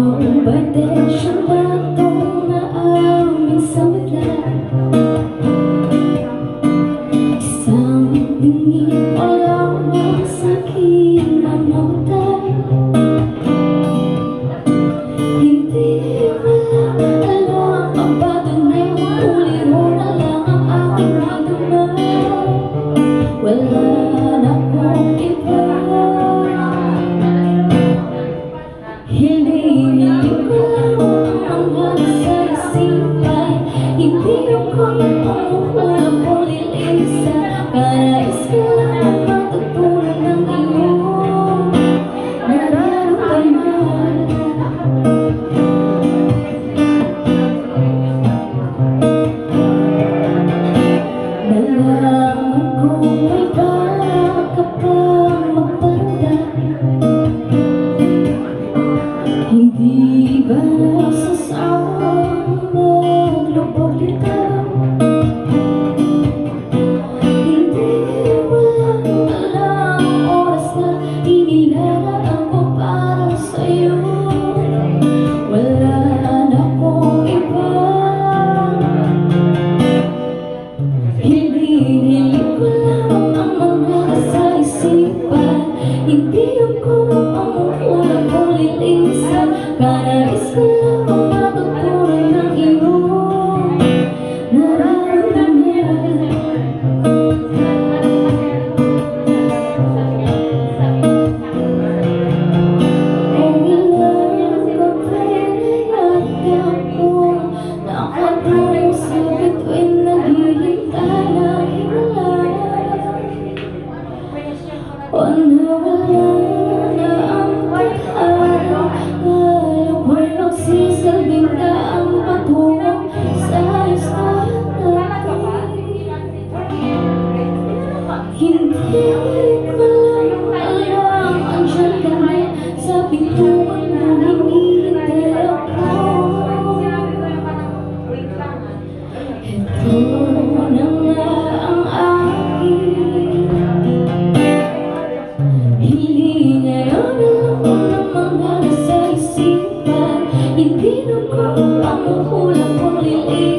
Batensyon ba itong naamin sa wala? Isang tingin o lamang sa aking mga mata. Hindi alam ang patunay, uli mo na lang ang aking nadama. Wala na akong iba. Hinihiling ko lang ang nasa isipan. Hindi ako umuulang o lilisa. Kanais ko lang ang matutunan ng iyong nararamdaman. Nalaman kong may balak ka pang magpanda. Hindi ba nasasawang maglubog dito? Hindi walang alam oras na inilaan ko para sa'yo. Wala na akong iba. Hinihiling ko lang ang mga nasa isipan. Hindi ako umuulang o lilisa. Kanais ko lang ang matutunan ng iyong nararamdaman. Ang ilang kapayapaan ko nakatulong sa bituin na naghihintay na himala. O nawala na ang pagkara. Ako'y magsisilbing daang patungo sa listahan natin. Hindi ko lang alam, andyan ka na sa pintuan mo, hinihintay ako. Ito na nga ang aking hiling ngayon. Alam ko namang nasa isipan. Hindi na ko ang ulang kong lilig.